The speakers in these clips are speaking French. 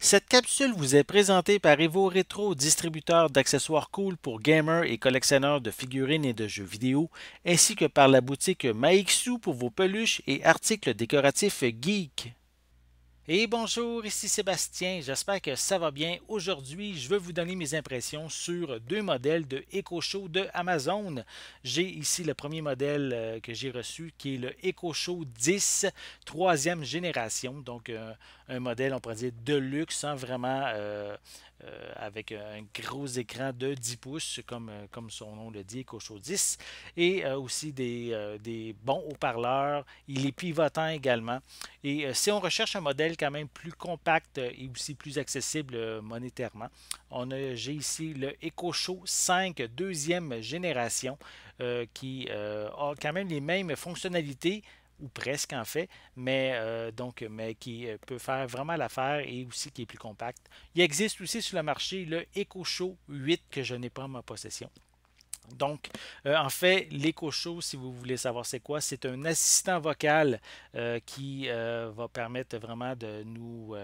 Cette capsule vous est présentée par Evo Retro, distributeur d'accessoires cool pour gamers et collectionneurs de figurines et de jeux vidéo, ainsi que par la boutique Maixu pour vos peluches et articles décoratifs geek. Et bonjour, ici Sébastien, j'espère que ça va bien. Aujourd'hui, je veux vous donner mes impressions sur deux modèles de Echo Show de Amazon. J'ai ici le premier modèle que j'ai reçu qui est le Echo Show 10, troisième génération, donc un modèle, on pourrait dire, de luxe, hein, vraiment avec un gros écran de 10 pouces, comme son nom le dit, Echo Show 10, et aussi des bons haut-parleurs. Il est pivotant également. Et si on recherche un modèle quand même plus compact et aussi plus accessible monétairement, j'ai ici le EcoShow 5 deuxième génération qui a quand même les mêmes fonctionnalités ou presque en fait, mais qui peut faire vraiment l'affaire et aussi qui est plus compact. Il existe aussi sur le marché le EcoShow 8 que je n'ai pas en ma possession. Donc, en fait, l'Echo Show, si vous voulez savoir c'est quoi, c'est un assistant vocal qui va permettre vraiment de nous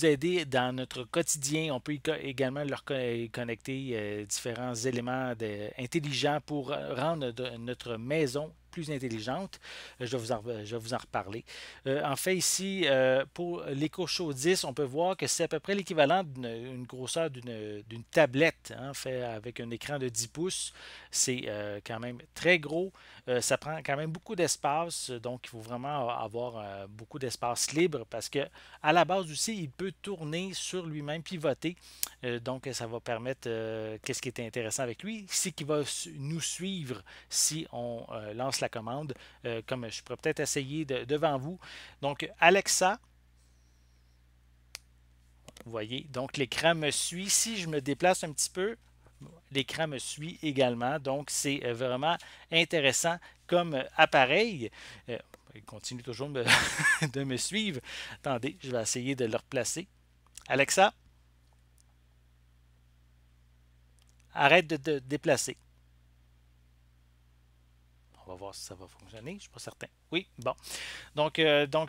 aider dans notre quotidien. On peut également leur connecter différents éléments intelligents pour rendre notre maison plus intelligente. Je vais vous en reparler. En fait, ici, pour l'EcoShow 10, on peut voir que c'est à peu près l'équivalent d'une grosseur d'une tablette, hein, fait avec un écran de 10 pouces. C'est quand même très gros. Ça prend quand même beaucoup d'espace, donc il faut vraiment avoir beaucoup d'espace libre parce que à la base aussi, il peut tourner sur lui-même, pivoter. Donc, ça va permettre, qu'est-ce qui est intéressant avec lui, c'est qu'il va nous suivre si on lance la commande, comme je pourrais peut-être essayer devant vous. Donc, Alexa, vous voyez, donc l'écran me suit. Si je me déplace un petit peu, l'écran me suit également. Donc, c'est vraiment intéressant comme appareil. Il continue toujours de me suivre. Attendez, je vais essayer de le replacer. Alexa, arrête de te déplacer. On va voir si ça va fonctionner. Je ne suis pas certain. Oui, bon. Donc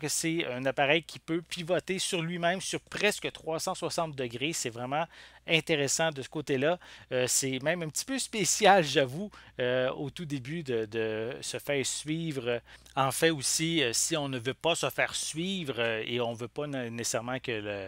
c'est un appareil qui peut pivoter sur lui-même sur presque 360 degrés. C'est vraiment intéressant de ce côté-là. C'est même un petit peu spécial, j'avoue, au tout début de se faire suivre. En fait aussi, si on ne veut pas se faire suivre et on ne veut pas nécessairement que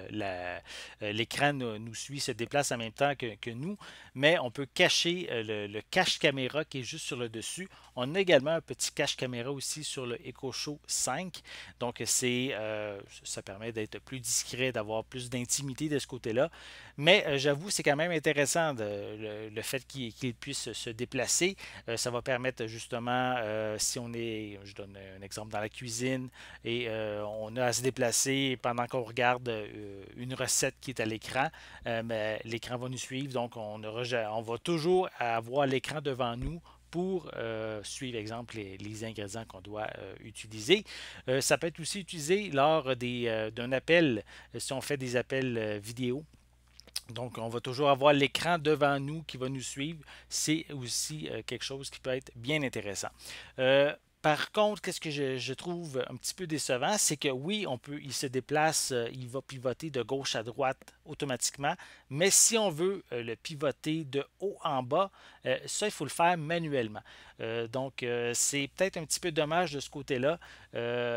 l'écran nous suit, se déplace en même temps que nous, mais on peut cacher le cache caméra qui est juste sur le dessus. On a également un petit cache caméra aussi sur le EcoShow 5. Donc, ça permet d'être plus discret, d'avoir plus d'intimité de ce côté-là. Mais j'avoue, c'est quand même intéressant le fait qu'il puisse se déplacer. Ça va permettre justement, si on est, je donne un exemple, dans la cuisine et on a à se déplacer pendant qu'on regarde une recette qui est à l'écran, mais l'écran va nous suivre. Donc, on va toujours avoir l'écran devant nous pour suivre, exemple, les ingrédients qu'on doit utiliser. Ça peut être aussi utilisé lors d'un appel, si on fait des appels vidéo. Donc, on va toujours avoir l'écran devant nous qui va nous suivre. C'est aussi quelque chose qui peut être bien intéressant. Par contre, qu'est-ce que je trouve un petit peu décevant, c'est que oui, il se déplace, il va pivoter de gauche à droite automatiquement, mais si on veut le pivoter de haut en bas, ça, il faut le faire manuellement. C'est peut-être un petit peu dommage de ce côté-là.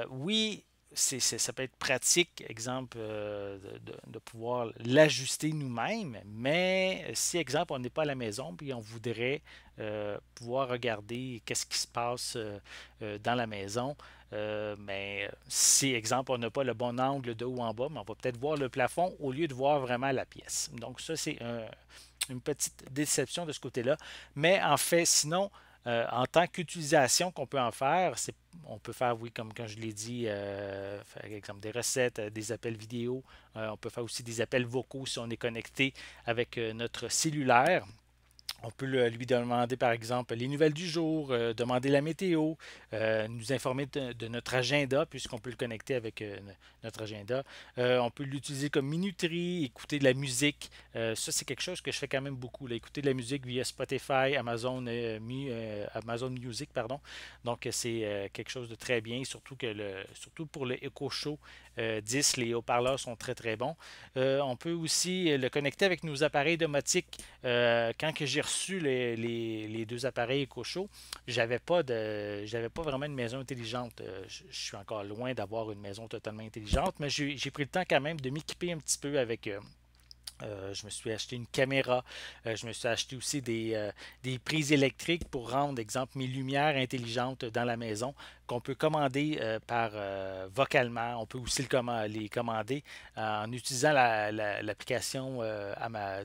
Oui, ça peut être pratique, exemple, de pouvoir l'ajuster nous-mêmes, mais si, exemple, on n'est pas à la maison puis on voudrait pouvoir regarder qu'est-ce qui se passe dans la maison, mais si, exemple, on n'a pas le bon angle de haut en bas, mais on va peut-être voir le plafond au lieu de voir vraiment la pièce. Donc ça, c'est une petite déception de ce côté-là. Mais en fait, sinon, en tant qu'utilisation qu'on peut en faire, on peut faire, oui, comme quand je l'ai dit, par exemple des recettes, des appels vidéo. On peut faire aussi des appels vocaux si on est connecté avec notre cellulaire. On peut lui demander, par exemple, les nouvelles du jour, demander la météo, nous informer de notre agenda, puisqu'on peut le connecter avec notre agenda. On peut l'utiliser comme minuterie, écouter de la musique. Ça, c'est quelque chose que je fais quand même beaucoup, là, écouter de la musique via Spotify, Amazon Music, pardon. Donc, c'est quelque chose de très bien, surtout pour le Echo Show 10, les haut-parleurs sont très très bons. On peut aussi le connecter avec nos appareils domotiques. Quand que j'ai reçu les deux appareils EcoShow, j'avais pas vraiment une maison intelligente. Je suis encore loin d'avoir une maison totalement intelligente, mais j'ai pris le temps quand même de m'équiper un petit peu avec je me suis acheté une caméra. Je me suis acheté aussi des prises électriques pour rendre, exemple, mes lumières intelligentes dans la maison qu'on peut commander par vocalement. On peut aussi les commander en utilisant l'application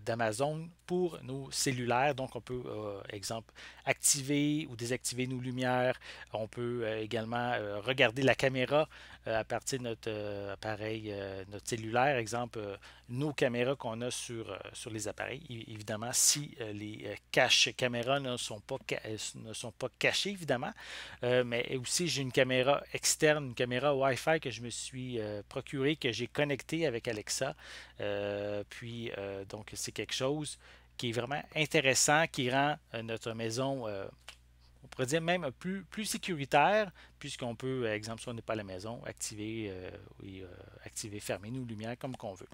d'Amazon pour nos cellulaires. Donc, on peut, exemple, activer ou désactiver nos lumières. On peut également regarder la caméra à partir de notre appareil, notre cellulaire. Exemple, nos caméras qu'on a sur les appareils. Évidemment, si les caches caméras ne sont pas cachées, évidemment. Mais aussi, j'ai une caméra externe, une caméra Wi-Fi que je me suis procurée, que j'ai connectée avec Alexa. Donc, c'est quelque chose qui est vraiment intéressant, qui rend notre maison on pourrait dire même plus sécuritaire, puisqu'on peut, exemple, si on n'est pas à la maison, activer, fermer nos lumières comme qu'on veut.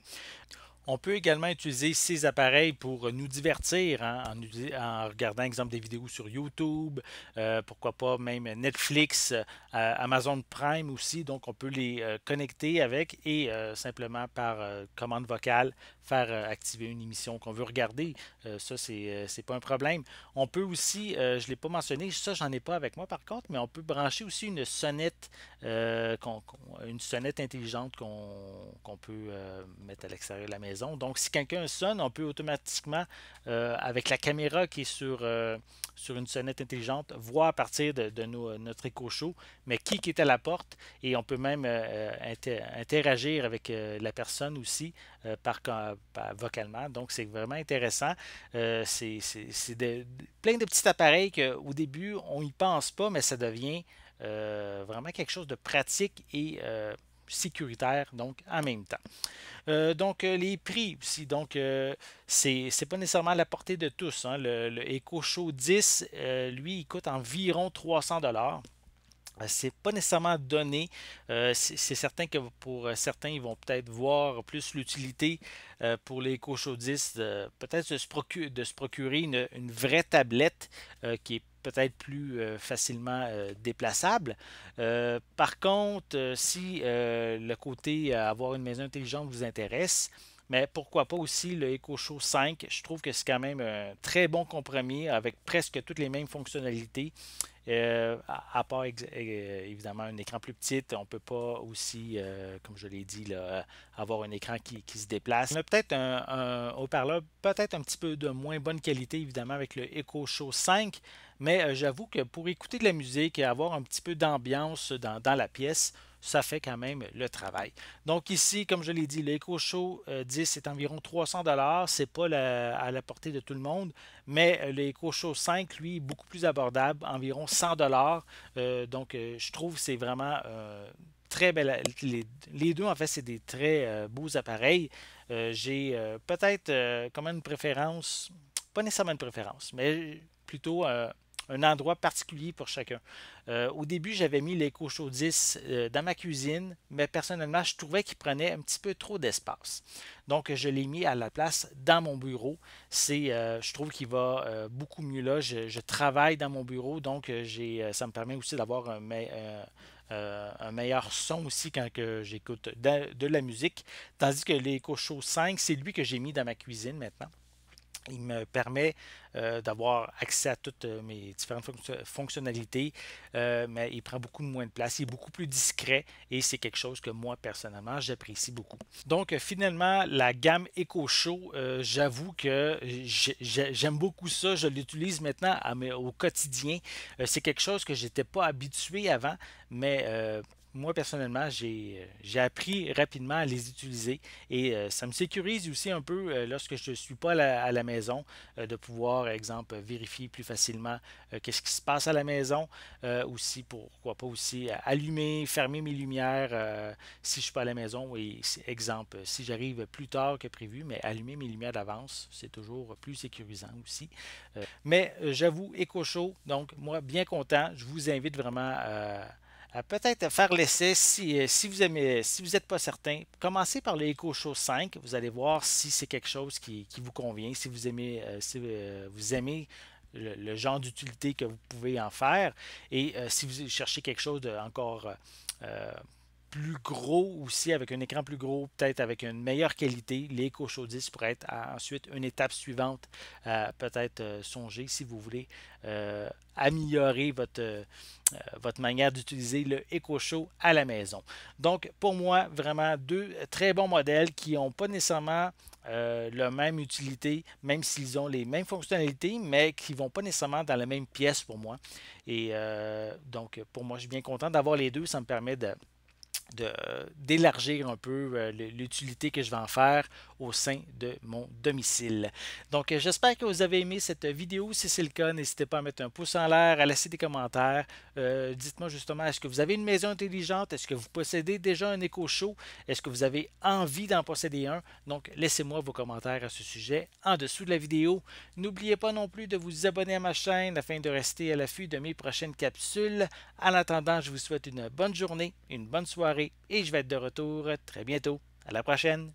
On peut également utiliser ces appareils pour nous divertir hein, en regardant, exemple, des vidéos sur YouTube, pourquoi pas même Netflix, Amazon Prime aussi. Donc, on peut les connecter avec et simplement par commande vocale faire activer une émission qu'on veut regarder. Ça, c'est pas un problème. On peut aussi, je ne l'ai pas mentionné, ça, j'en ai pas avec moi par contre, mais on peut brancher aussi une sonnette intelligente qu'on peut mettre à l'extérieur de la maison. Donc, si quelqu'un sonne, on peut automatiquement, avec la caméra qui est sur une sonnette intelligente, voir à partir de notre éco-show, mais qui est à la porte. Et on peut même interagir avec la personne aussi vocalement. Donc, c'est vraiment intéressant. Plein de petits appareils qu'au début, on n'y pense pas, mais ça devient vraiment quelque chose de pratique et sécuritaire, donc en même temps. Les prix aussi, donc c'est pas nécessairement à la portée de tous. Hein. Le Echo Show 10, lui, il coûte environ 300 $. C'est pas nécessairement donné. C'est certain que pour certains, ils vont peut-être voir plus l'utilité pour les Show 10, peut-être de se procurer une vraie tablette qui est peut-être plus facilement déplaçable. Par contre, si le côté avoir une maison intelligente vous intéresse, mais pourquoi pas aussi le Echo Show 5? Je trouve que c'est quand même un très bon compromis avec presque toutes les mêmes fonctionnalités. À part évidemment un écran plus petit, on ne peut pas aussi, comme je l'ai dit, là, avoir un écran qui se déplace. On a peut-être un haut-parleur peut-être un petit peu de moins bonne qualité, évidemment, avec le Echo Show 5, mais j'avoue que pour écouter de la musique et avoir un petit peu d'ambiance dans la pièce, ça fait quand même le travail. Donc ici, comme je l'ai dit, l'Echo Show 10 est environ 300 $. C'est pas à la portée de tout le monde, mais l'Echo Show 5, lui, est beaucoup plus abordable, environ 100 $. Je trouve que c'est vraiment très belle. Les deux, en fait, c'est des très beaux appareils. J'ai peut-être comme une préférence, pas nécessairement une préférence, mais plutôt un endroit particulier pour chacun. Au début, j'avais mis l'Echo Show 10 dans ma cuisine, mais personnellement, je trouvais qu'il prenait un petit peu trop d'espace. Donc, je l'ai mis à la place dans mon bureau. Je trouve qu'il va beaucoup mieux là. Je travaille dans mon bureau, donc ça me permet aussi d'avoir un meilleur son aussi quand j'écoute de la musique. Tandis que l'Echo Show 5, c'est lui que j'ai mis dans ma cuisine maintenant. Il me permet d'avoir accès à toutes mes différentes fonctionnalités, mais il prend beaucoup moins de place. Il est beaucoup plus discret et c'est quelque chose que moi, personnellement, j'apprécie beaucoup. Donc, finalement, la gamme Echo Show, j'avoue que j'aime beaucoup ça. Je l'utilise maintenant au quotidien. C'est quelque chose que je n'étais pas habitué avant, mais moi personnellement, j'ai appris rapidement à les utiliser et ça me sécurise aussi un peu lorsque je ne suis pas à la maison de pouvoir, exemple, vérifier plus facilement qu'est-ce qui se passe à la maison. Aussi, pourquoi pas aussi allumer, fermer mes lumières si je ne suis pas à la maison. Et exemple, si j'arrive plus tard que prévu, mais allumer mes lumières d'avance, c'est toujours plus sécurisant aussi. Mais j'avoue, EcoShow, donc moi, bien content. Je vous invite vraiment à peut-être faire l'essai si vous aimez, si vous n'êtes pas certain. Commencez par le EcoShow 5. Vous allez voir si c'est quelque chose qui vous convient, si vous aimez, vous aimez le genre d'utilité que vous pouvez en faire. Et si vous cherchez quelque chose d'encore plus gros aussi, avec un écran plus gros, peut-être avec une meilleure qualité, les EcoShow 10 pourrait être ensuite une étape suivante à peut-être songer si vous voulez améliorer votre manière d'utiliser le EcoShow à la maison. Donc, pour moi, vraiment deux très bons modèles qui n'ont pas nécessairement la même utilité, même s'ils ont les mêmes fonctionnalités, mais qui ne vont pas nécessairement dans la même pièce pour moi. Et donc, pour moi, je suis bien content d'avoir les deux. Ça me permet d'élargir un peu l'utilité que je vais en faire au sein de mon domicile. Donc, j'espère que vous avez aimé cette vidéo. Si c'est le cas, n'hésitez pas à mettre un pouce en l'air, à laisser des commentaires. Dites-moi justement, est-ce que vous avez une maison intelligente? Est-ce que vous possédez déjà un EcoShow? Est-ce que vous avez envie d'en posséder un? Donc, laissez-moi vos commentaires à ce sujet en dessous de la vidéo. N'oubliez pas non plus de vous abonner à ma chaîne afin de rester à l'affût de mes prochaines capsules. En attendant, je vous souhaite une bonne journée, une bonne soirée et je vais être de retour très bientôt. À la prochaine!